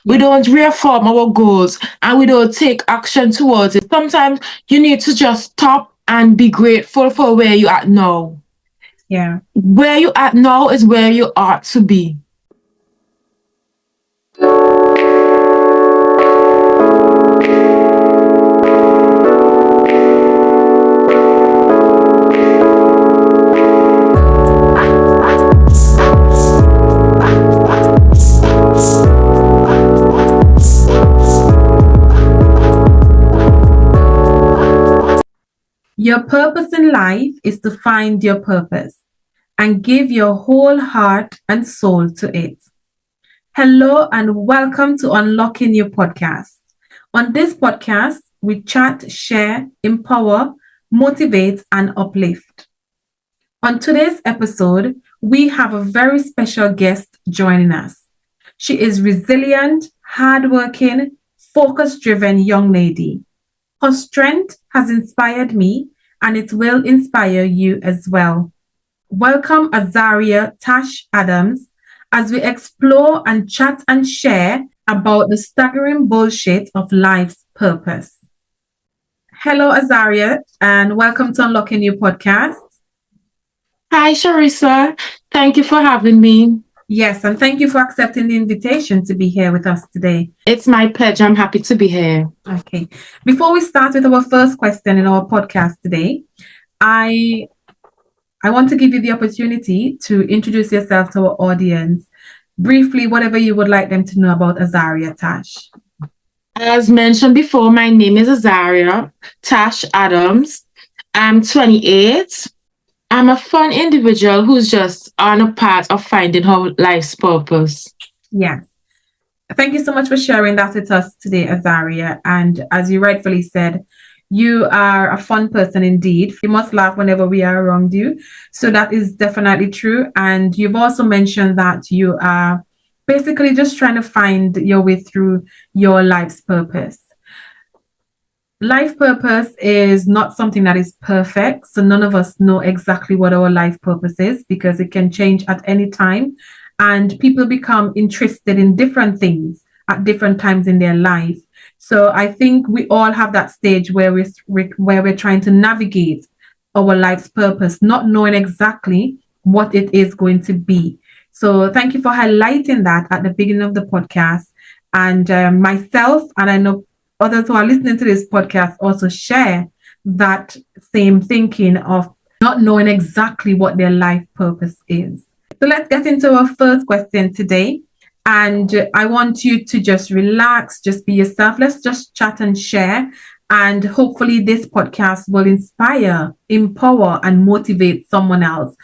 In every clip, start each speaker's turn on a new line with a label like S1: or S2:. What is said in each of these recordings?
S1: We don't reaffirm our goals and we don't take action towards it. Sometimes you need to just stop and be grateful for where you are now.
S2: Yeah.
S1: Where you are now is where you ought to be.
S2: Your purpose in life is to find your purpose and give your whole heart and soul to it. Hello and welcome to Unlocking Your Podcast. On this podcast, we chat, share, empower, motivate, and uplift. On today's episode, we have a very special guest joining us. She is resilient, hardworking, focus-driven young lady. Her strength has inspired me and it will inspire you as well. Welcome Azariah Tash-Adams as we explore and chat and share about the staggering bullshit of life's purpose. Hello Azariah and welcome to Unlocking Your Podcast.
S1: Hi, Sharissa. Thank you for having me.
S2: Yes, and thank you for accepting the invitation to be here with us today.
S1: It's my pleasure. I'm happy to be here.
S2: Okay. Before we start with our first question in our podcast today, I want to give you the opportunity to introduce yourself to our audience. Briefly, whatever you would like them to know about Azariah Tash.
S1: As mentioned before, my name is Azariah Tash-Adams. I'm 28. I'm a fun individual who's just on a path of finding her life's purpose.
S2: Yes. Thank you so much for sharing that with us today, Azariah. And as you rightfully said, you are a fun person indeed. You must laugh whenever we are around you. So that is definitely true. And you've also mentioned that you are basically just trying to find your way through your life's purpose. Life purpose is not something that is perfect. So none of us know exactly what our life purpose is because it can change at any time. And people become interested in different things at different times in their life. So I think we all have that stage where we're trying to navigate our life's purpose, not knowing exactly what it is going to be. So thank you for highlighting that at the beginning of the podcast. And myself, and I know others who are listening to this podcast also share that same thinking of not knowing exactly what their life purpose is. So let's get into our first question today. And I want you to just relax, just be yourself. Let's just chat and share. And hopefully this podcast will inspire, empower, and motivate someone else.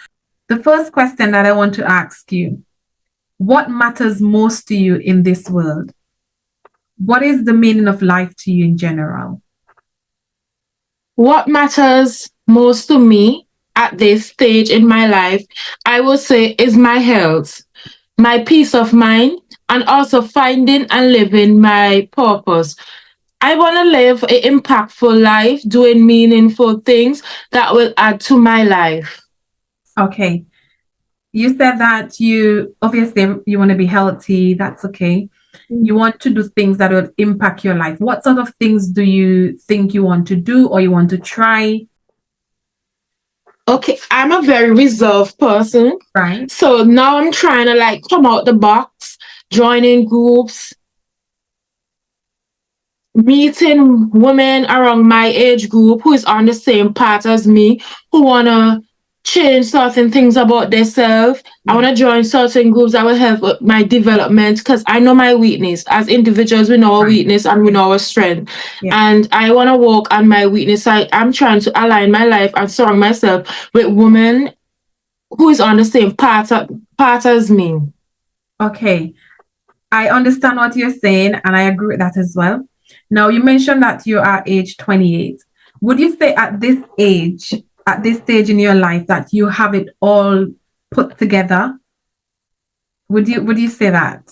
S2: The first question that I want to ask you, what matters most to you in this world? What is the meaning of life to you in general?
S1: What matters most to me at this stage in my life, I would say, is my health, my peace of mind, and also finding and living my purpose. I want to live an impactful life, doing meaningful things that will add to my life.
S2: Okay. You said that you want to be healthy. That's okay. You want to do things that will impact your life. What sort of things do you think you want to do or you want to try?
S1: Okay, I'm a very reserved person.
S2: Right.
S1: So now I'm trying to come out the box, joining groups, meeting women around my age group who is on the same path as me, who want to change certain things about themselves. I want to join certain groups that will help with my development because I know my weakness. As individuals, we know our weakness and we know our strength. Yeah. And I want to work on my weakness. I'm trying to align my life and surround myself with women who is on the same path as me.
S2: Okay. I understand what you're saying and I agree with that as well. Now, you mentioned that you are age 28. Would you say at this stage in your life that you have it all put together? Would you say that?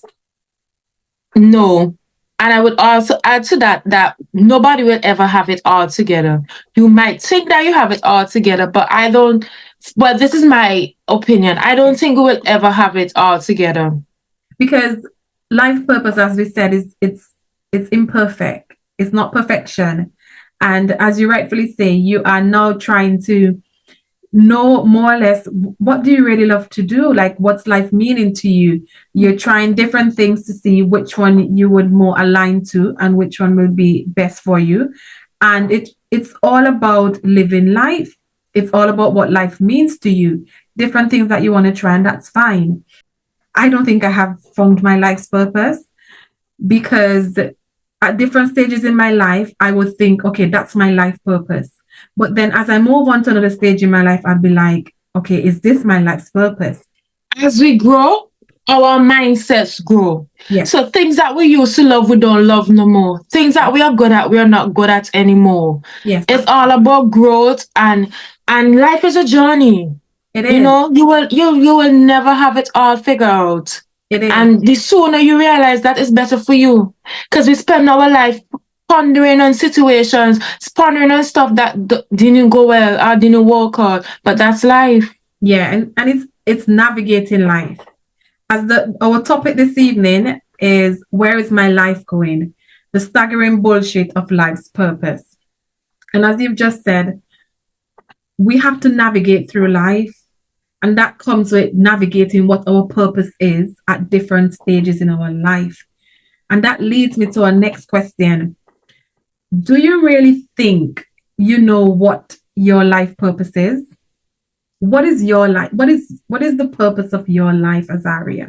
S1: No. And I would also add to that nobody will ever have it all together. You might think that you have it all together, but this is my opinion. I don't think we will ever have it all together.
S2: Because life purpose, as we said, is it's imperfect. It's not perfection. And as you rightfully say, you are now trying to know more or less what do you really love to do? Like what's life meaning to you? You're trying different things to see which one you would more align to and which one will be best for you. And it's all about living life. It's all about what life means to you. Different things that you want to try, and that's fine. I don't think I have found my life's purpose because at different stages in my life, I would think, okay, that's my life purpose. But then as I move on to another stage in my life, I'd be like, okay, is this my life's purpose?
S1: As we grow, our mindsets grow.
S2: Yes.
S1: So things that we used to love, we don't love no more. Things that we are good at, we are not good at anymore.
S2: Yes.
S1: It's all about growth, and life is a journey.
S2: It is.
S1: You know, you will never have it all figured out.
S2: It is.
S1: And the sooner you realize that is better for you, because we spend our life pondering on situations, pondering on stuff that didn't go well or didn't work out. But that's life.
S2: Yeah, and it's navigating life. As our topic this evening is, where is my life going? The staggering bullshit of life's purpose. And as you've just said, we have to navigate through life. And that comes with navigating what our purpose is at different stages in our life. And that leads me to our next question. Do you really think you know what your life purpose is? What is your life? What is the purpose of your life, Azariah?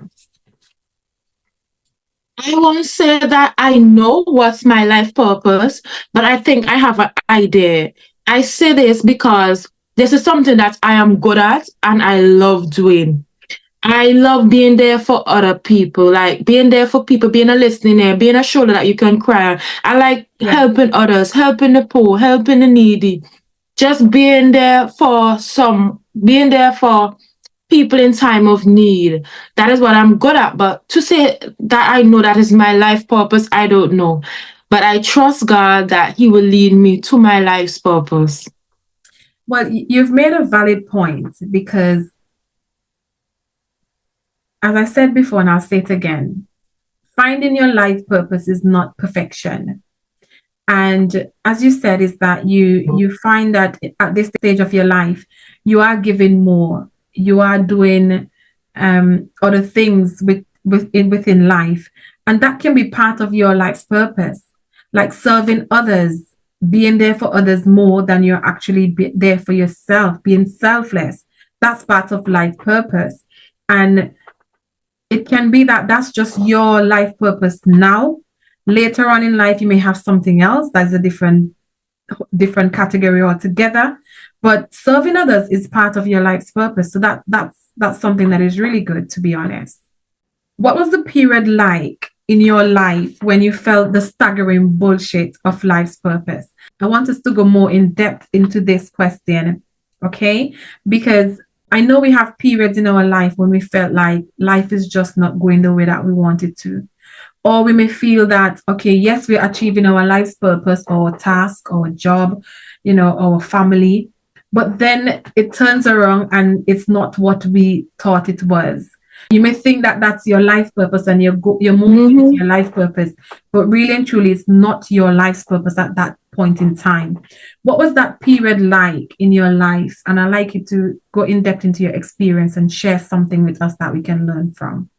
S1: I won't say that I know what's my life purpose, but I think I have an idea. I say this because this is something that I am good at and I love doing. I love being there for other people, like being there for people, being a listening ear, being a shoulder that you can cry on. I like helping others, helping the poor, helping the needy, just being there for people in time of need. That is what I'm good at. But to say that I know that is my life purpose, I don't know. But I trust God that He will lead me to my life's purpose.
S2: Well, you've made a valid point, because as I said before, and I'll say it again, finding your life purpose is not perfection. And as you said, is that you find that at this stage of your life, you are giving more. You are doing other things within life. And that can be part of your life's purpose, like serving others, being there for others more than you're actually there for yourself, being selfless. That's part of life purpose. And it can be that that's just your life purpose now. Later on in life, you may have something else that's a different category altogether. But serving others is part of your life's purpose. So that's something that is really good, to be honest. What was the period like in your life when you felt the staggering bullshit of life's purpose? I want us to go more in depth into this question, okay? Because I know we have periods in our life when we felt like life is just not going the way that we want it to. Or we may feel that, okay, yes, we're achieving our life's purpose, our task, our job, our family. But then it turns around and it's not what we thought it was. You may think that that's your life purpose and you're moving into your life purpose, but really and truly, it's not your life's purpose at that point in time. What was that period like in your life? And I'd like you to go in depth into your experience and share something with us that we can learn from.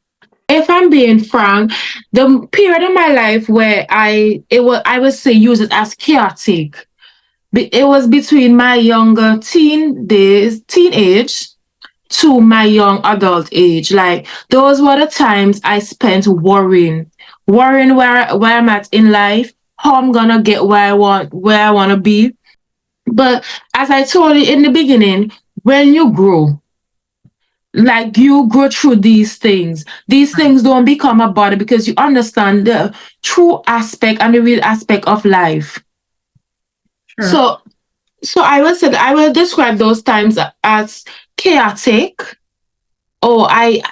S1: If I'm being frank, the period in my life where I would say use it as chaotic. It was between my younger teenage to my young adult age. Like, those were the times I spent worrying where I'm at in life, how I'm gonna get where I want to be. But as I told you in the beginning, when you grow, like, you go through these things don't become a body, because you understand the true aspect and the real aspect of life. Sure. So I will describe those times as chaotic. I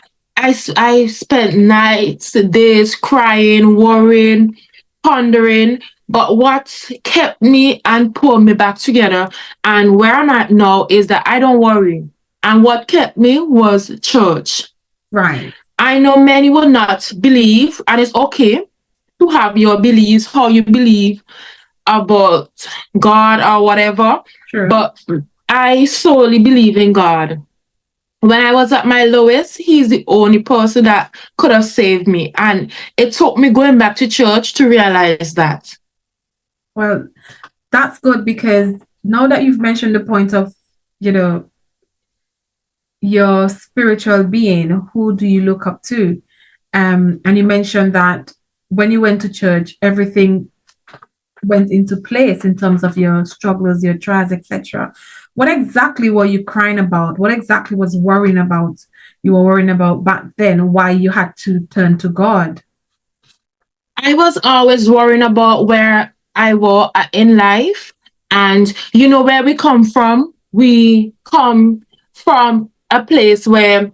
S1: spent nights, days crying, worrying, pondering. But what kept me and pulled me back together and where I'm at now is that I don't worry. And what kept me was church.
S2: Right.
S1: I know many will not believe, and it's okay to have your beliefs, how you believe about God or whatever.
S2: True.
S1: But I solely believe in God. When I was at my lowest, He's the only person that could have saved me. And it took me going back to church to realize that.
S2: Well, that's good, because now that you've mentioned the point of, you know, your spiritual being, who do you look up to? And you mentioned that when you went to church, everything went into place in terms of your struggles, your trials, etc. What exactly were you crying about? What exactly was worrying about? You were worrying about back then, why you had to turn to God?
S1: I was always worrying about where I was in life. And you know where we come from? We come from a place where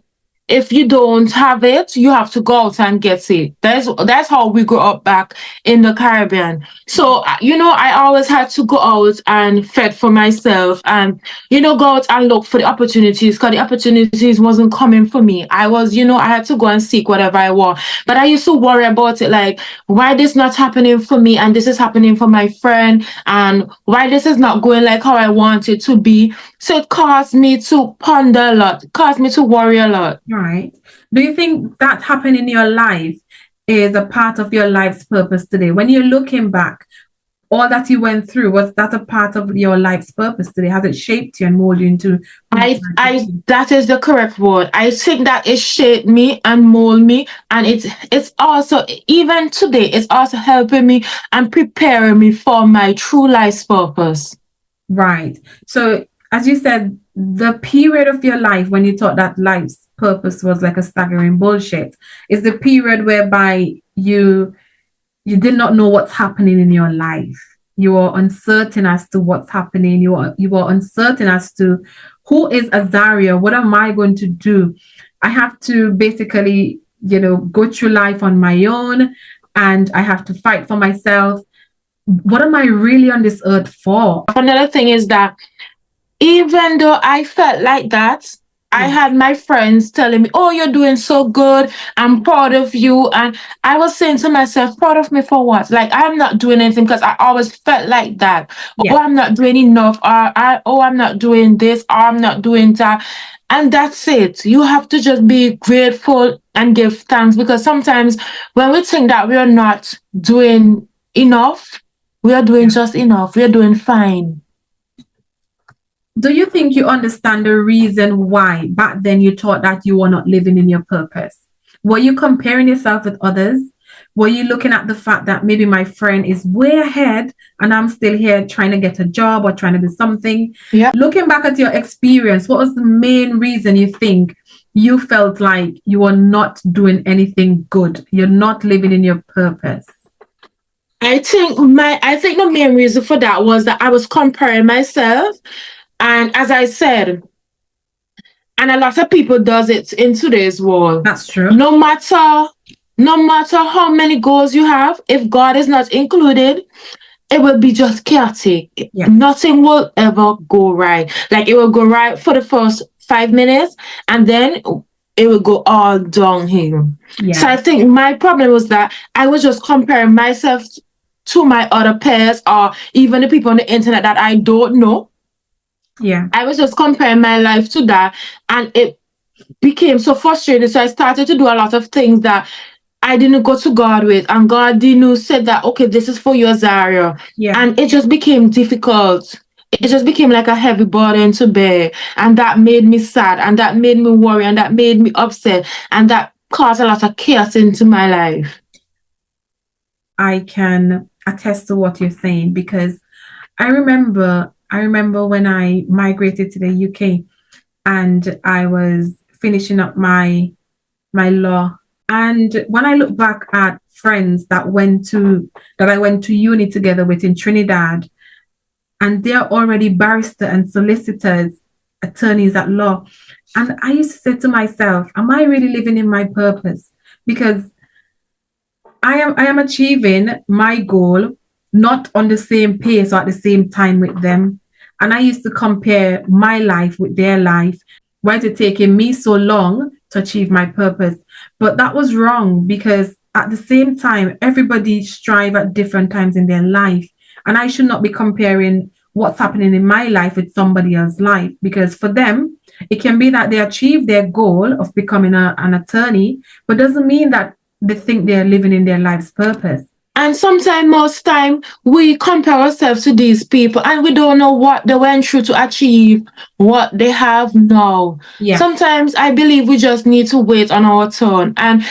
S1: if you don't have it, you have to go out and get it. That's how we grew up back in the Caribbean. So you know, I always had to go out and fend for myself, and you know, go out and look for the opportunities, because the opportunities wasn't coming for me. I was, you know, I had to go and seek whatever I want. But I used to worry about it, like why this not happening for me, and this is happening for my friend, and why this is not going like how I want it to be. So it caused me to ponder a lot, caused me to worry a lot.
S2: Right. Do you think that happened in your life is a part of your life's purpose today? When you're looking back, all that you went through, was that a part of your life's purpose today? Has it shaped you and molded you into who you are today?
S1: That is the correct word. I think that it shaped me and mold me, and it's also, even today, it's also helping me and preparing me for my true life's purpose.
S2: Right. So, as you said, the period of your life when you thought that life's purpose was like a staggering bullshit is the period whereby you did not know what's happening in your life. You are uncertain as to what's happening. You are uncertain as to who is Azariah? What am I going to do? I have to basically, go through life on my own, and I have to fight for myself. What am I really on this earth for?
S1: Another thing is that even though I felt like that, I had my friends telling me, "Oh, you're doing so good. I'm proud of you." And I was saying to myself, "Proud of me for what? Like, I'm not doing anything," because I always felt like that.
S2: Yeah.
S1: Oh, I'm not doing enough. I'm not doing this. Or I'm not doing that. And that's it. You have to just be grateful and give thanks, because sometimes when we think that we are not doing enough, we are doing just enough. We are doing fine.
S2: Do you think you understand the reason why back then you thought that you were not living in your purpose? Were you comparing yourself with others? Were you looking at the fact that maybe my friend is way ahead and I'm still here trying to get a job or trying to do something?
S1: Yeah.
S2: Looking back at your experience, what was the main reason you think you felt like you were not doing anything good? You're not living in your purpose?
S1: I think the main reason for that was that I was comparing myself. And as I said, and a lot of people does it in today's world.
S2: That's true.
S1: No matter how many goals you have, if God is not included, it will be just chaotic.
S2: Yes.
S1: Nothing will ever go right. Like, it will go right for the first 5 minutes, and then it will go all downhill.
S2: Yeah.
S1: So I think my problem was that I was just comparing myself to my other peers, or even the people on the internet that I don't know.
S2: Yeah.
S1: I was just comparing my life to that, and it became so frustrating. So I started to do a lot of things that I didn't go to God with, and God didn't said that, okay, this is for you, Azariah.
S2: Yeah.
S1: And it just became difficult. It just became like a heavy burden to bear, and that made me sad, and that made me worry, and that made me upset, and that caused a lot of chaos into my life.
S2: I can attest to what you're saying, because I remember when I migrated to the UK and I was finishing up my law. And when I look back at friends that I went to uni together with in Trinidad, and they're already barrister and solicitors, attorneys at law. And I used to say to myself, am I really living in my purpose? Because I am achieving my goal, not on the same pace or at the same time with them. And I used to compare my life with their life. Why is it taking me so long to achieve my purpose. But that was wrong, because at the same time, everybody strive at different times in their life. And I should not be comparing what's happening in my life with somebody else's life, because for them, it can be that they achieve their goal of becoming an attorney, but doesn't mean that they think they're living in their life's purpose.
S1: And sometimes, most time, we compare ourselves to these people and we don't know what they went through to achieve what they have now.
S2: Yeah.
S1: Sometimes I believe we just need to wait on our turn. And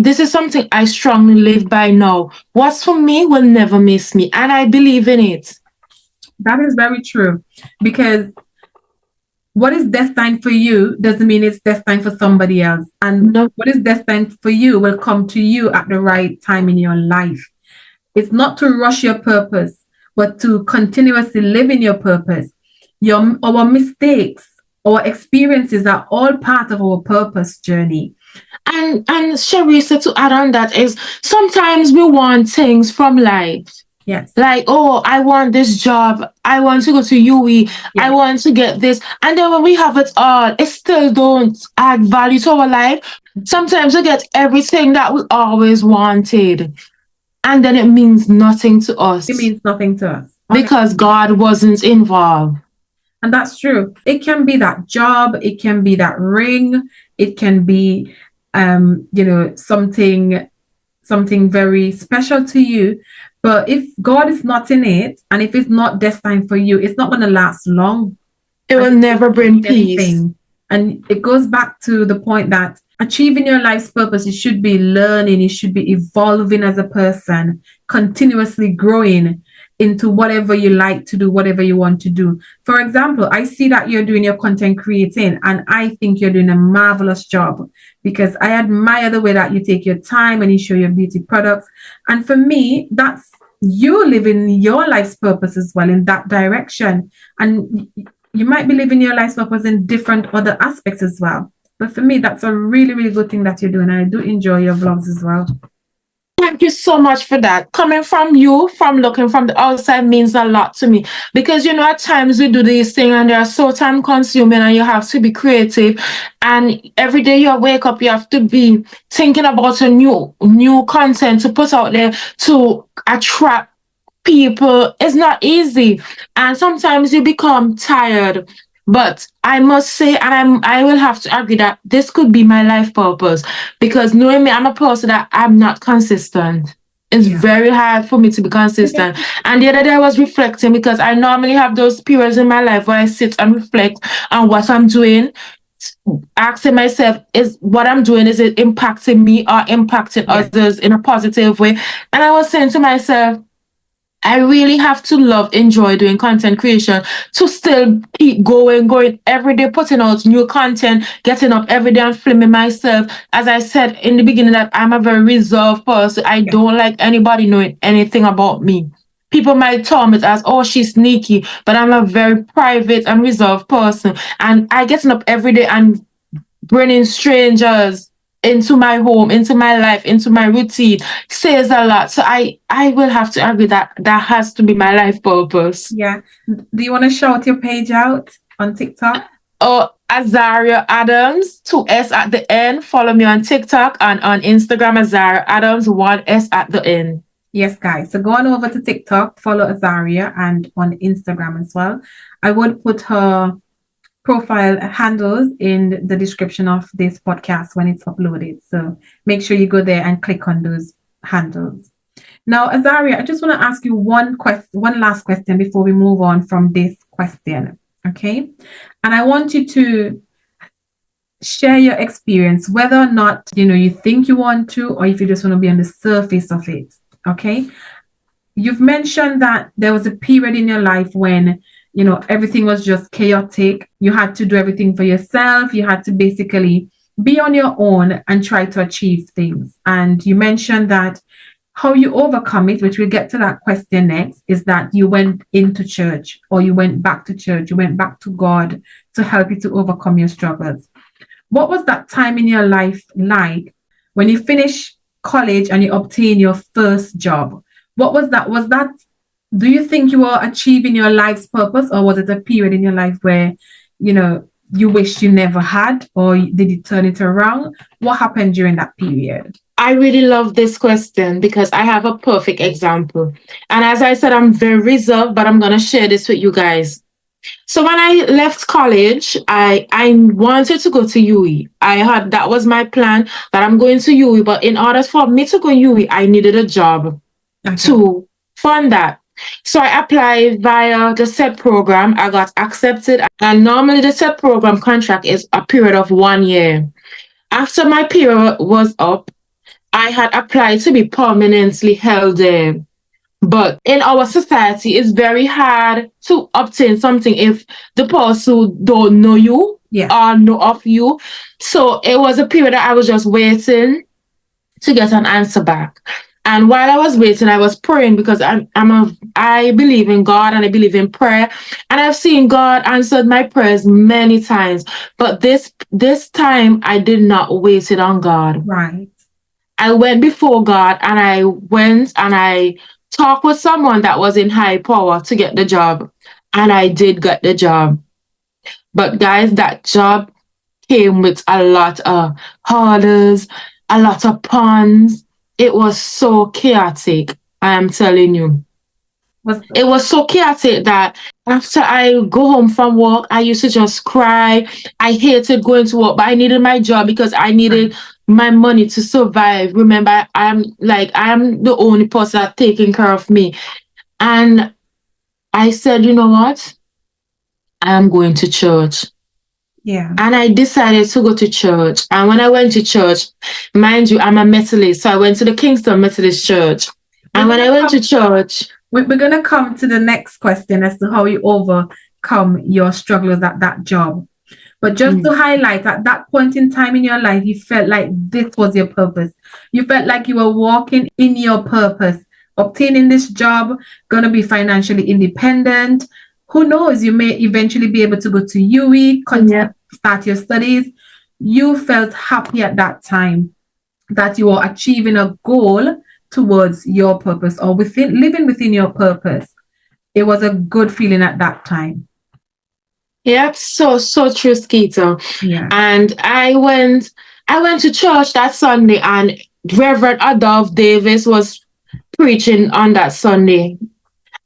S1: this is something I strongly live by now. What's for me will never miss me. And I believe in it.
S2: That is very true, because what is destined for you doesn't mean it's destined for somebody else. And what is destined for you will come to you at the right time in your life. It's not to rush your purpose, but to continuously live in your purpose. Our mistakes, our experiences are all part of our purpose journey.
S1: And Sharissa, to add on that, is sometimes we want things from life.
S2: Yes.
S1: Like, oh, I want this job. I want to go to UE. I want to get this. And then when we have it all, it still don't add value to our life. Sometimes we get everything that we always wanted. And then it means nothing to us.
S2: It means nothing to us.
S1: Because God wasn't involved.
S2: And that's true. It can be that job. It can be that ring. It can be, something very special to you. But if God is not in it, and if it's not destined for you, it's not going to last long.
S1: It will never bring peace.
S2: And it goes back to the point that achieving your life's purpose, you should be learning, you should be evolving as a person, continuously growing into whatever you like to do, whatever you want to do. For example, I see that you're doing your content creating, and I think you're doing a marvelous job, because I admire the way that you take your time and you show your beauty products. And for me, that's you living your life's purpose as well in that direction. And you might be living your life's purpose in different other aspects as well. But for me, that's a really, really good thing that you're doing. I do enjoy your vlogs as well.
S1: Thank you so much for that. Coming from you, from looking from the outside, means a lot to me. Because, at times we do these things and they are so time consuming, and you have to be creative. And every day you wake up, you have to be thinking about a new content to put out there to attract people. It's not easy. And sometimes you become tired. But I must say, and I will have to agree that this could be my life purpose, because knowing me, I'm a person that I'm not consistent. It's very hard for me to be consistent. And the other day I was reflecting, because I normally have those periods in my life where I sit and reflect on what I'm doing, asking myself, is what I'm doing, is it impacting me or impacting others in a positive way? And I was saying to myself, I really have to enjoy doing content creation to still keep going every day, putting out new content, getting up every day and filming myself. As I said in the beginning, that I'm a very reserved person. I don't like anybody knowing anything about me. People might term it as, oh, she's sneaky, but I'm a very private and reserved person. And I getting up every day and bringing strangers into my home, into my life, into my routine says a lot. So I will have to agree that has to be my life purpose.
S2: Yeah. Do you want to shout your page out on TikTok?
S1: Oh, Azariah Adams, 2 S at the end. Follow me on TikTok and on Instagram, Azariah Adams, 1 S at the end.
S2: Yes, guys. So go on over to TikTok, follow Azariah, and on Instagram as well. I would put her profile handles in the description of this podcast when it's uploaded. So make sure you go there and click on those handles. Now, Azariah, I just want to ask you one last question before we move on from this question. Okay. And I want you to share your experience, whether or not, you think you want to, or if you just want to be on the surface of it. Okay. You've mentioned that there was a period in your life when everything was just chaotic. You had to do everything for yourself. You had to basically be on your own and try to achieve things. And you mentioned that how you overcome it, which we'll get to that question next, is that you went into church, or you went back to church. You went back to God to help you to overcome your struggles. What was that time in your life like when you finished college and you obtained your first job? What was that? Do you think you were achieving your life's purpose, or was it a period in your life where, you wish you never had, or did you turn it around? What happened during that period?
S1: I really love this question because I have a perfect example. And as I said, I'm very reserved, but I'm going to share this with you guys. So when I left college, I wanted to go to UE. That was my plan, that I'm going to UE. But in order for me to go to UE, I needed a job to fund that. So I applied via the SET program. I got accepted. And normally the SET program contract is a period of 1 year. After my period was up, I had applied to be permanently held there. But in our society, it's very hard to obtain something if the person don't know you or know of you. So it was a period that I was just waiting to get an answer back. And while I was waiting, I was praying because I believe in God and I believe in prayer. And I've seen God answered my prayers many times. But this time I did not wait it on God.
S2: Right.
S1: I went before God and I talked with someone that was in high power to get the job. And I did get the job. But guys, that job came with a lot of hurdles, a lot of puns. It was so chaotic, I am telling you. It was so chaotic that after I go home from work, I used to just cry. I hated going to work, but I needed my job because I needed my money to survive. Remember, I am the only person that's taking care of me. And I said, you know what? I am going to church.
S2: Yeah.
S1: And I decided to go to church. And when I went to church, mind you, I'm a Methodist. So I went to the Kingston Methodist Church. And when I went to church...
S2: We're going to come to the next question as to how you overcome your struggles at that job. But just to highlight, at that point in time in your life, you felt like this was your purpose. You felt like you were walking in your purpose, obtaining this job, going to be financially independent. Who knows, you may eventually be able to go to UE, start your studies. You felt happy at that time that you were achieving a goal towards your purpose or living within your purpose. It was a good feeling at that time.
S1: Yep, so true, Skeeter.
S2: Yeah.
S1: And I went to church that Sunday, and Reverend Adolph Davis was preaching on that Sunday.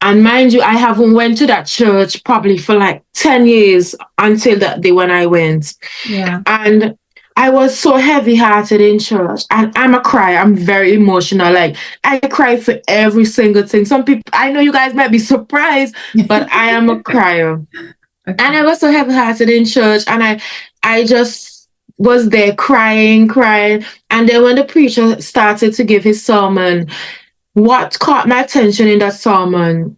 S1: And mind you, I haven't went to that church probably for like 10 years until that day when I went.
S2: Yeah.
S1: And I was so heavy-hearted in church. And I'm a crier. I'm very emotional. Like, I cry for every single thing. Some people, I know you guys might be surprised, but I am a crier. Okay. And I was so heavy-hearted in church. And I just was there crying. And then when the preacher started to give his sermon, what caught my attention in that sermon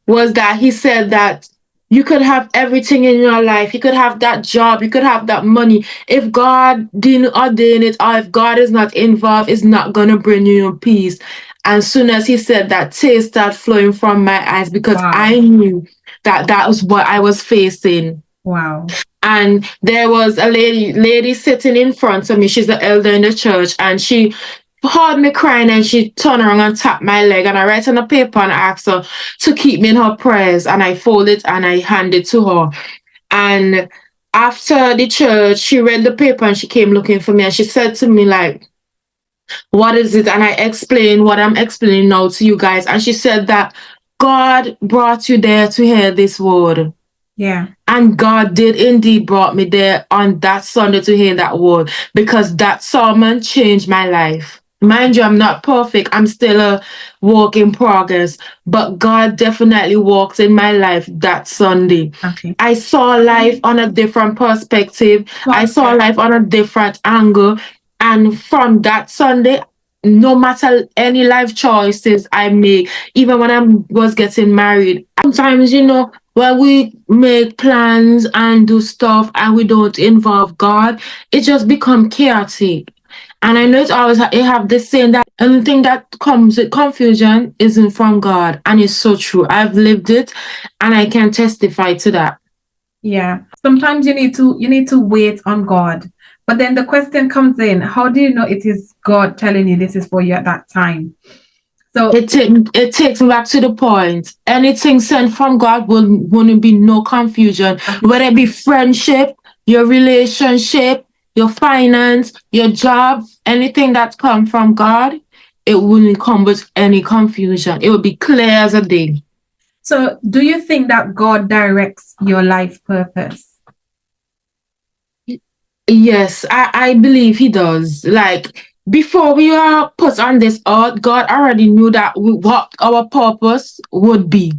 S1: was that he said that you could have everything in your life. You could have that job. You could have that money. If God didn't ordain it, or if God is not involved, it's not going to bring you peace. And soon as he said that, tears started flowing from my eyes because I knew that was what I was facing.
S2: Wow.
S1: And there was a lady sitting in front of me. She's the elder in the church. And she heard me crying and she turned around and tapped my leg, and I write on a paper and asked her to keep me in her prayers, and I fold it and I hand it to her. And after the church, she read the paper and she came looking for me, and she said to me like, what is it? And I explained what I'm explaining now to you guys. And she said that God brought you there to hear this word.
S2: Yeah.
S1: And God did indeed brought me there on that Sunday to hear that word, because that sermon changed my life. Mind you, I'm not perfect. I'm still a work in progress. But God definitely walked in my life that Sunday.
S2: Okay.
S1: I saw life on a different perspective. I saw life on a different angle. And from that Sunday, no matter any life choices I make, even when I was getting married, sometimes, when we make plans and do stuff and we don't involve God, it just becomes chaotic. And I know it have this saying that anything that comes with confusion isn't from God. And it's so true. I've lived it and I can testify to that.
S2: Yeah. Sometimes you need to wait on God. But then the question comes in, how do you know it is God telling you this is for you at that time? So
S1: it takes me back to the point. Anything sent from God wouldn't be no confusion. Whether it be friendship, your relationship, your finance, your job, anything that comes from God, it wouldn't come with any confusion. It would be clear as a day.
S2: So, do you think that God directs your life purpose?
S1: Yes, I believe he does. Like before we are put on this earth, God already knew that what our purpose would be.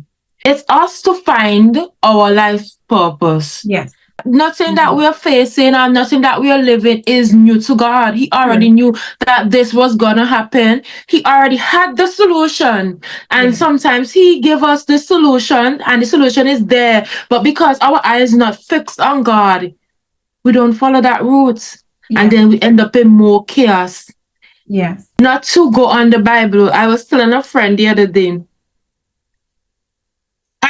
S1: It's us to find our life purpose.
S2: Yes.
S1: Nothing that we're facing or nothing that we're living is new to God. He already knew that this was gonna happen. He already had the solution. And sometimes he give us the solution and the solution is there. But because our eyes not fixed on God, we don't follow that route. And then we end up in more chaos.
S2: Yes.
S1: Not to go on the Bible. I was telling a friend the other day,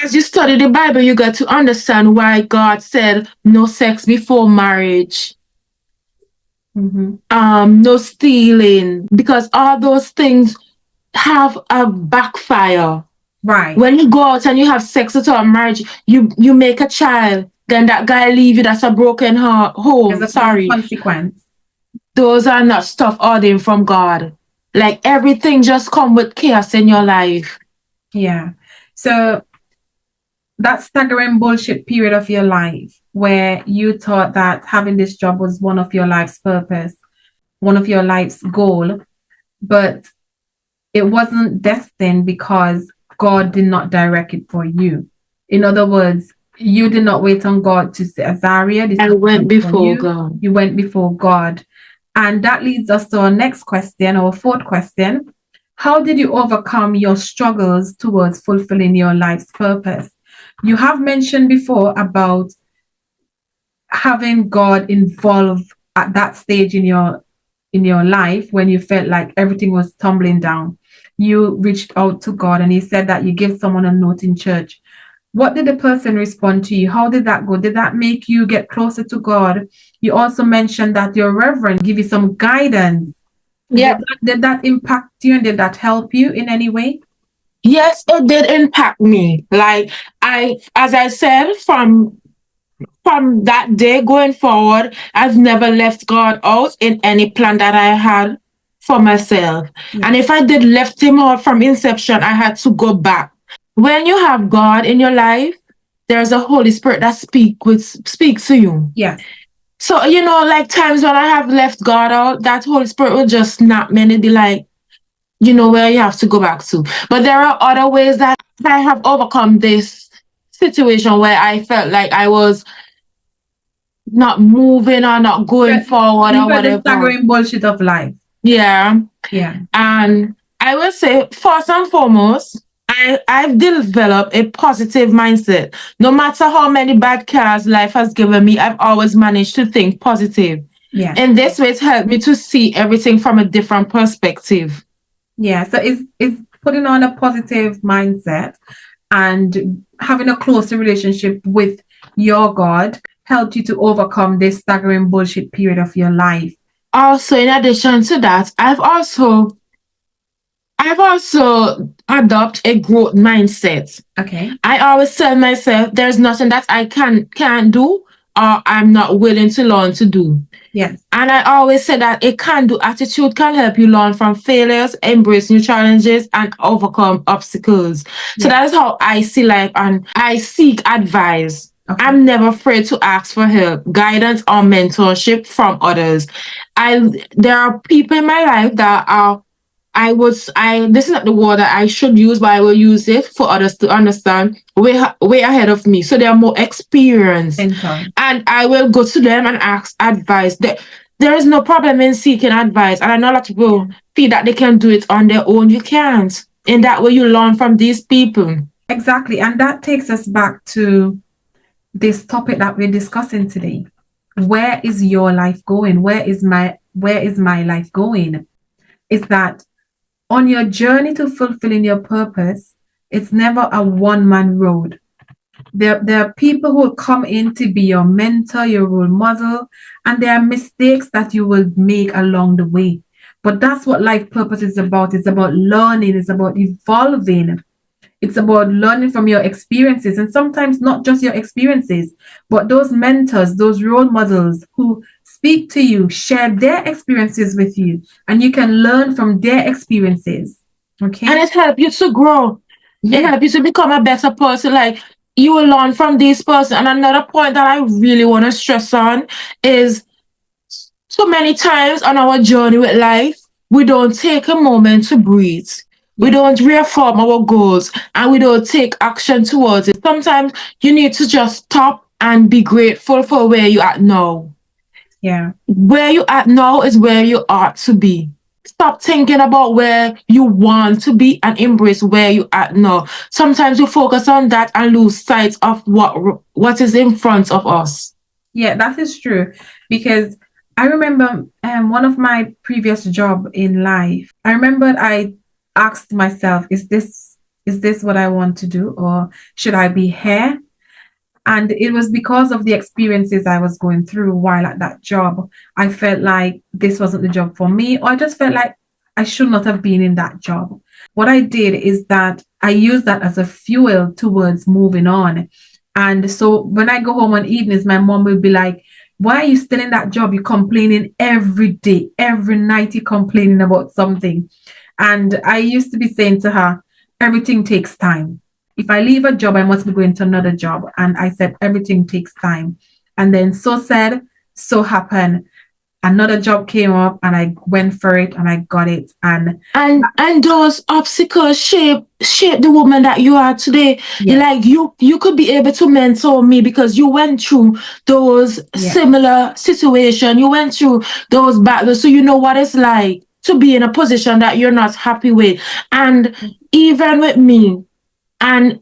S1: as you study the Bible, you got to understand why God said no sex before marriage, no stealing, because all those things have a backfire.
S2: Right.
S1: When you go out and you have sex without marriage, you make a child, then that guy leave you. That's a broken home.
S2: There's
S1: Sorry,
S2: a consequence.
S1: those are not stuff ordained from God. Like everything just come with chaos in your life.
S2: Yeah. So that staggering bullshit period of your life where you thought that having this job was one of your life's purpose, one of your life's goal, but it wasn't destined because God did not direct it for you. In other words, you did not wait on God to say, Azariah, this
S1: I went before
S2: you.
S1: God.
S2: You went before God. And that leads us to our next question, our fourth question. How did you overcome your struggles towards fulfilling your life's purpose? You have mentioned before about having God involved at that stage in your life when you felt like everything was tumbling down. You reached out to God and he said that you give someone a note in church. What did the person respond to you? How did that go? Did that make you get closer to God? You also mentioned that your reverend give you some guidance.
S1: Yeah.
S2: Did that impact you and did that help you in any way?
S1: Yes, it did impact me. Like as I said, from that day going forward, I've never left God out in any plan that I had for myself. And if I did left him out from inception, I had to go back. When you have God in your life, there's a Holy Spirit that speaks to you.
S2: Yes.
S1: So, like times when I have left God out, that Holy Spirit will just snap me and it'd be like, you know where you have to go back to. But there are other ways that I have overcome this situation where I felt like I was not moving or not going forward or whatever.
S2: The staggering bullshit of life.
S1: Yeah.
S2: Yeah.
S1: And I will say, first and foremost, I've developed a positive mindset. No matter how many bad cares life has given me, I've always managed to think positive.
S2: Yeah.
S1: And this way, it's helped me to see everything from a different perspective.
S2: Yeah. So it's putting on a positive mindset and having a closer relationship with your God helped you to overcome this staggering bullshit period of your life.
S1: Also, in addition to that, I've also adopt a growth mindset.
S2: Okay.
S1: I always tell myself there's nothing that I can't do or I'm not willing to learn to do.
S2: Yes.
S1: And I always say that a can-do attitude can help you learn from failures, embrace new challenges, and overcome obstacles. So that is how I see life, and I seek advice. Okay. I'm never afraid to ask for help, guidance, or mentorship from others. There are people in my life that are this is not the word that I should use, but I will use it for others to understand way ahead of me. So they are more experienced. And I will go to them and ask advice. There is no problem in seeking advice. And I know a lot of people feel that they can do it on their own. You can't. In that way, you learn from these people. Exactly. And that takes us back to this topic that we're discussing today. Where is your life going? Where is my life going? Is that on your journey to fulfilling your purpose, it's never a one-man road. There are people who will come in to be your mentor, your role model, and there are mistakes that you will make along the way. But that's what life purpose is about. It's about learning. It's about evolving.
S2: It's about learning from your experiences, and sometimes not just your experiences, but those mentors, those role models who speak to you, share their experiences with you, and you can learn from their experiences. Okay.
S1: And it helps you to grow. It
S2: Yeah.
S1: helps you to become a better person. Like, you will learn from this person. And another point that I really want to stress on is, so many times on our journey with life, we don't take a moment to breathe. We
S2: Yeah.
S1: don't reaffirm our goals, and we don't take action towards it. Sometimes you need to just stop and be grateful for where you are now.
S2: Yeah.
S1: Where you at now is where you ought to be. Stop thinking about where you want to be and embrace where you at now. Sometimes we focus on that and lose sight of what is in front of us.
S2: Yeah, that is true. Because I remember one of my previous job in life. I remember I asked myself, is this what I want to do, or should I be here? And it was because of the experiences I was going through while at that job. I felt like this wasn't the job for me, or I just felt like I should not have been in that job. What I did is that I used that as a fuel towards moving on. And so when I go home on evenings, my mom will be like, why are you still in that job? You're complaining every day, every night you're complaining about something. And I used to be saying to her, everything takes time. If I leave a job, I must be going to another job. And I said, everything takes time. And then so said, so happened. Another job came up and I went for it and I got it.
S1: And those obstacles shape the woman that you are today.
S2: Yeah.
S1: Like, you could be able to mentor me because you went through those similar situations. You went through those battles, so you know what it's like to be in a position that you're not happy with. And even with me, and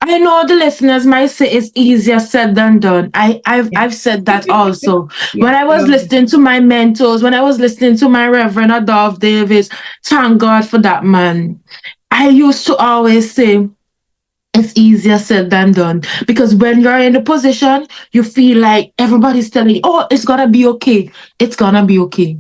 S1: I know the listeners might say it's easier said than done. I've said that also. When I was listening to my mentors, when I was listening to my Reverend Adolph Davis, thank God for that man. I used to always say it's easier said than done, because when you're in the position, you feel like everybody's telling you, oh, it's gonna be okay. It's gonna be okay.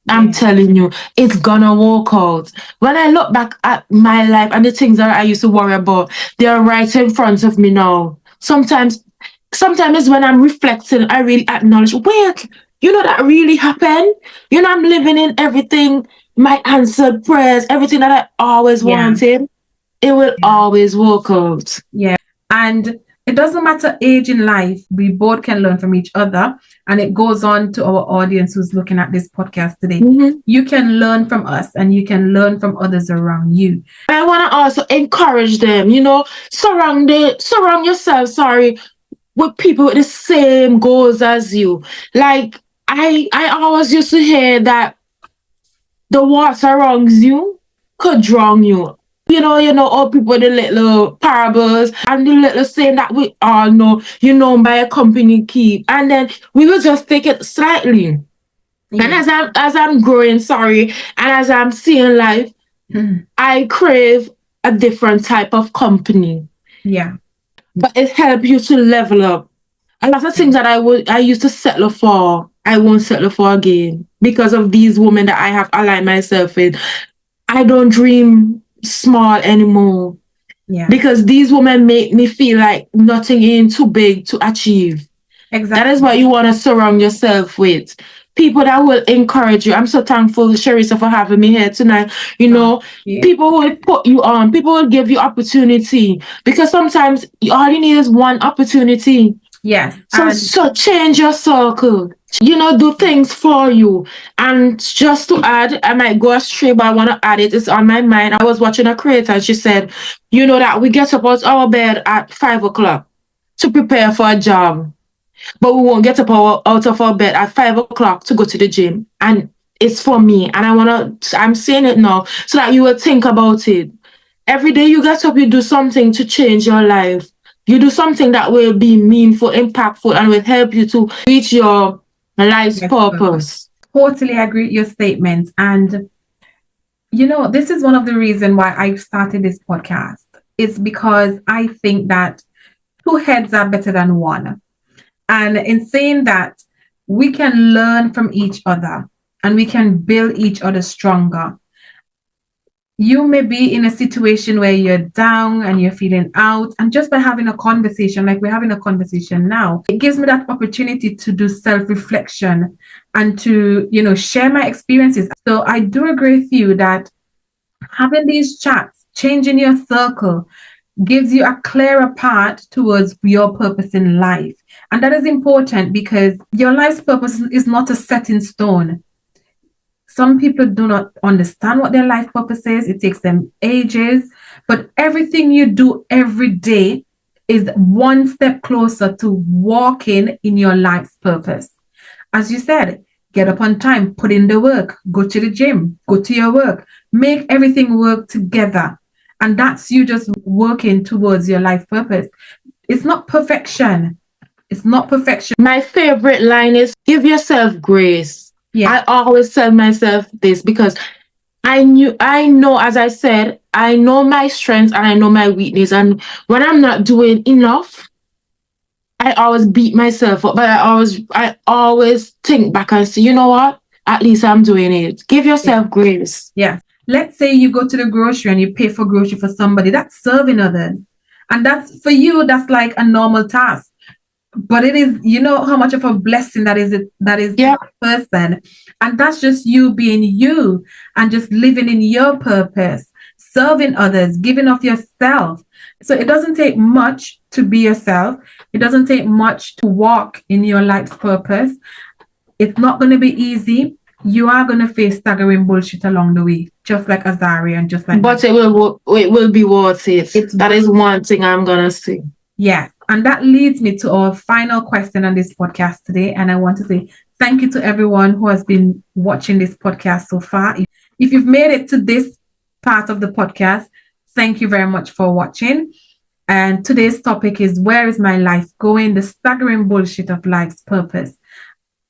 S1: I'm telling you, it's gonna work out. When I look back at my life and the things that I used to worry about, they're right in front of me now. Sometimes when I'm reflecting, I really acknowledge, wait, that really happened? I'm living in everything, my answered prayers, everything that I always wanted. It will always work out.
S2: Yeah. And it doesn't matter age in life, we both can learn from each other. And it goes on to our audience who's looking at this podcast today.
S1: Mm-hmm.
S2: You can learn from us and you can learn from others around you.
S1: I want to also encourage them, surround yourself, with people with the same goals as you. Like, I always used to hear that the water around you could drown you. All people with the little parables and the little saying that we all know, by a company keep. And then we will just take it slightly. Yeah. And as I'm growing, and as I'm seeing life, I crave a different type of company.
S2: Yeah.
S1: But it helps you to level up. A lot of things that I used to settle for, I won't settle for again because of these women that I have aligned myself with. I don't dream small anymore. Yeah. Because these women make me feel like nothing ain't too big to achieve. Exactly. That is what you want to surround yourself with. People that will encourage you. I'm so thankful, Sharissa, for having me here tonight. People will put you on. People will give you opportunity. Because sometimes all you need is one opportunity.
S2: Yes.
S1: So change your circle. Do things for you. And just to add, I might go astray, but I want to add it. It's on my mind. I was watching a creator and she said, that we get up out our bed at 5 o'clock to prepare for a job. But we won't get up out of our bed at 5 o'clock to go to the gym. And it's for me. And I'm saying it now so that you will think about it. Every day you get up, you do something to change your life. You do something that will be meaningful, impactful, and will help you to reach your life's purpose.
S2: Totally agree with your statements. And, this is one of the reasons why I started this podcast. It's because I think that 2 heads are better than 1. And in saying that, we can learn from each other and we can build each other stronger. You may be in a situation where you're down and you're feeling out, and just by having a conversation, like we're having a conversation now, it gives me that opportunity to do self-reflection and to, share my experiences. So I do agree with you that having these chats, changing your circle, gives you a clearer path towards your purpose in life. And that is important because your life's purpose is not a set in stone. Some people do not understand what their life purpose is. It takes them ages, but everything you do every day is one step closer to walking in your life's purpose. As you said, get up on time, put in the work, go to the gym, go to your work, make everything work together. And that's you just working towards your life purpose. It's not perfection. It's not perfection.
S1: My favorite line is give yourself grace.
S2: Yeah.
S1: I always tell myself this because I know, as I said, I know my strengths and I know my weakness. And when I'm not doing enough, I always beat myself up. But I always think back and say, you know what? At least I'm doing it. Give yourself grace.
S2: Yeah. Let's say you go to the grocery and you pay for grocery for somebody. That's serving others. And that's for you, that's like a normal task. But it is, how much of a blessing that is
S1: Yeah.
S2: for the person. And that's just you being you and just living in your purpose, serving others, giving of yourself. So it doesn't take much to be yourself. It doesn't take much to walk in your life's purpose. It's not going to be easy. You are going to face staggering bullshit along the way, just like Azariah and just like.
S1: But it will be worth it. That is one thing I'm going to say.
S2: Yes. And that leads me to our final question on this podcast today. And I want to say thank you to everyone who has been watching this podcast so far. If you've made it to this part of the podcast, thank you very much for watching. And today's topic is, where is my life going? The staggering bullshit of life's purpose.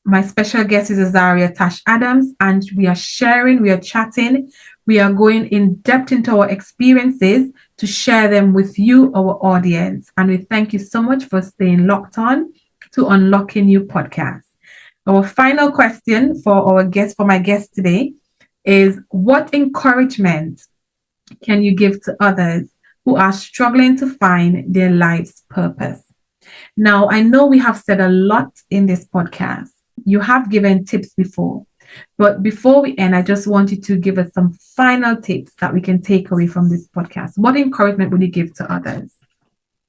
S2: My special guest is Azariah Tash-Adams, and we are sharing, we are chatting, we are going in depth into our experiences to share them with you, our audience. And we thank you so much for staying locked on to Unlocking New Podcast. Our final question for my guest today is, what encouragement can you give to others who are struggling to find their life's purpose? Now, I know we have said a lot in this podcast. You have given tips before, but before we end, I just want you to give us some final tips that we can take away from this podcast. What encouragement would you give to others?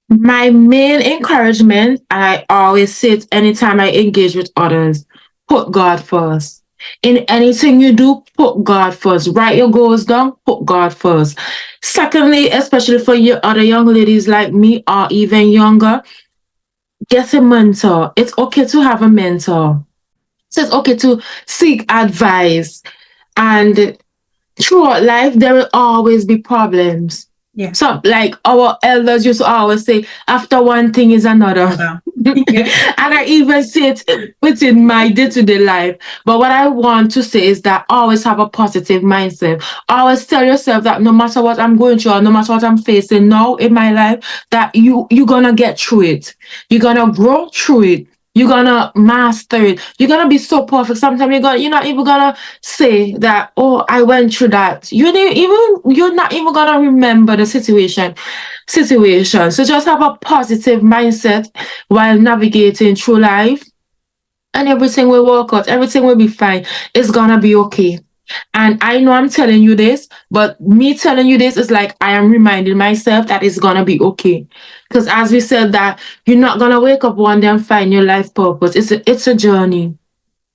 S1: My main encouragement, I always say it anytime I engage with others, put God first. In anything you do, put God first. Write your goals down, put God first. Secondly, especially for you other young ladies like me or even younger, get a mentor. It's okay to have a mentor. So it's okay to seek advice. And throughout life, there will always be problems.
S2: Yeah.
S1: So, like our elders used to always say, after one thing is another.
S2: Yeah.
S1: And I even see it within my day-to-day life. But what I want to say is that always have a positive mindset. Always tell yourself that no matter what I'm going through, or no matter what I'm facing now in my life, that you're gonna get through it. You're gonna grow through it. You're gonna master it. You're gonna be so perfect. Sometimes you're not even gonna say that, oh, I went through that. You're not even gonna remember the situation. So just have a positive mindset while navigating through life, and everything will work out. Everything will be fine. It's gonna be okay. And I know I'm telling you this, but me telling you this is like I am reminding myself that it's gonna be okay. Because as we said, that you're not gonna wake up one day and find your life purpose. It's a journey.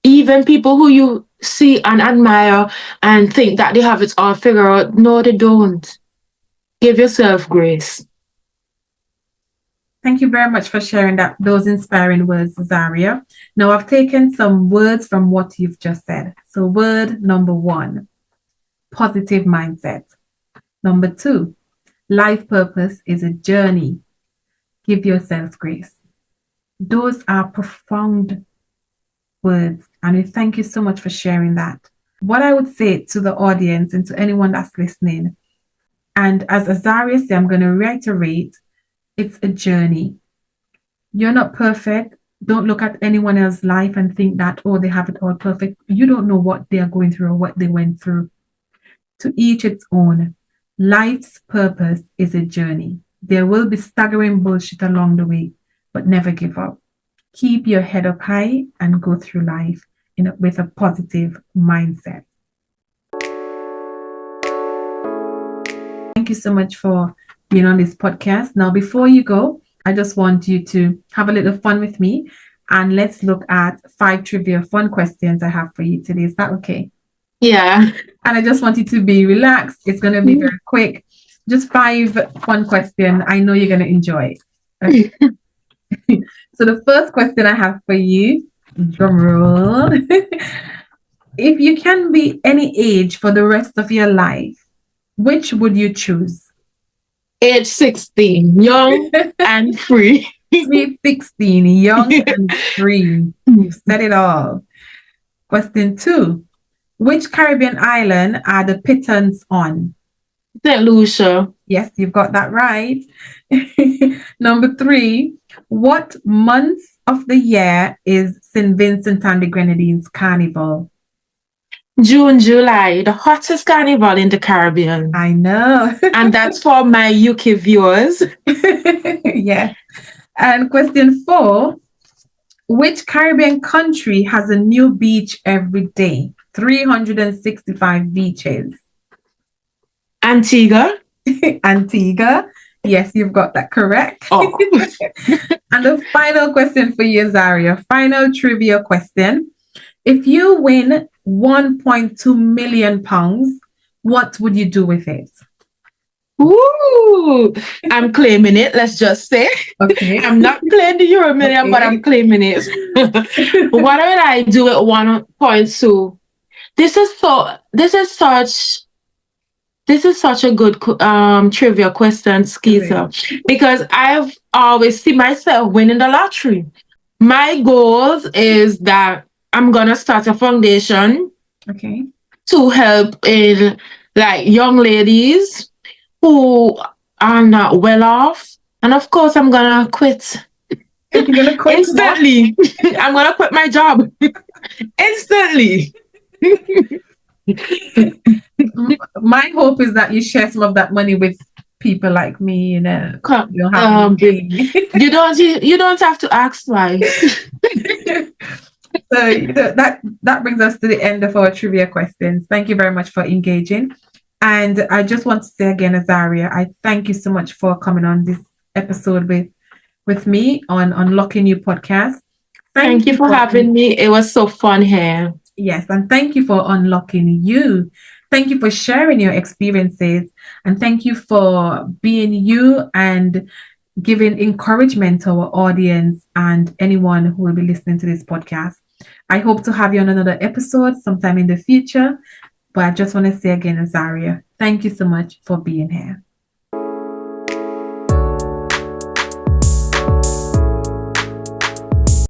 S1: Even people who you see and admire and think that they have it all figured out, no, they don't. Give yourself grace.
S2: Thank you very much for sharing those inspiring words, Azariah. Now, I've taken some words from what you've just said. So word number 1, positive mindset. Number 2, life purpose is a journey. Give yourself grace. Those are profound words, and we thank you so much for sharing that. What I would say to the audience and to anyone that's listening, and as Azariah said, I'm going to reiterate, it's a journey. You're not perfect. Don't look at anyone else's life and think that, oh, they have it all perfect. You don't know what they are going through or what they went through. To each its own. Life's purpose is a journey. There will be staggering bullshit along the way, but never give up. Keep your head up high and go through life with a positive mindset. Thank you so much for being on this podcast. Now, before you go, I just want you to have a little fun with me, and let's look at 5 trivia fun questions I have for you today. Is that okay?
S1: Yeah.
S2: And I just want you to be relaxed. It's going to be very quick. Just 5 fun questions. I know you're going to enjoy it. Okay. So the first question I have for you, drum roll. If you can be any age for the rest of your life, which would you choose?
S1: Age 16, young and free.
S2: Sweet 16, young and free. You've said it all. Question 2. Which Caribbean island are the Pitons on?
S1: St. Lucia.
S2: Yes, you've got that right. Number 3. What months of the year is St. Vincent and the Grenadines Carnival?
S1: June, July, the hottest carnival in the Caribbean.
S2: I know.
S1: And that's for my UK viewers.
S2: Yeah. And question 4. Which Caribbean country has a new beach every day? 365 beaches.
S1: Antigua.
S2: Antigua. Yes, you've got that correct.
S1: Oh.
S2: And the final question for you, Azariah. Final trivia question. If you win 1.2 million pounds, what would you do with it?
S1: Ooh, I'm claiming it, let's just say.
S2: Okay.
S1: I'm not playing the Euro Million, okay, but I'm claiming it. What would I do with 1.2? This is such a good trivia question, Skeeter, because I've always seen myself winning the lottery. My goals is that I'm gonna start a foundation,
S2: okay,
S1: to help in like young ladies who are not well off, and of course I'm gonna quit.
S2: You're gonna quit
S1: instantly. I'm gonna quit my job instantly.
S2: My hope is that you share some of that money with people like me, you know.
S1: You don't have to ask twice.
S2: So that brings us to the end of our trivia questions. Thank you very much for engaging. And I just want to say again, Azariah, I thank you so much for coming on this episode with me on Unlocking You podcast.
S1: Thank you for having me. It was so fun here.
S2: Yes, and thank you for unlocking you. Thank you for sharing your experiences, and thank you for being you and giving encouragement to our audience and anyone who will be listening to this podcast. I hope to have you on another episode sometime in the future. But I just want to say again, Azariah, thank you so much for being here.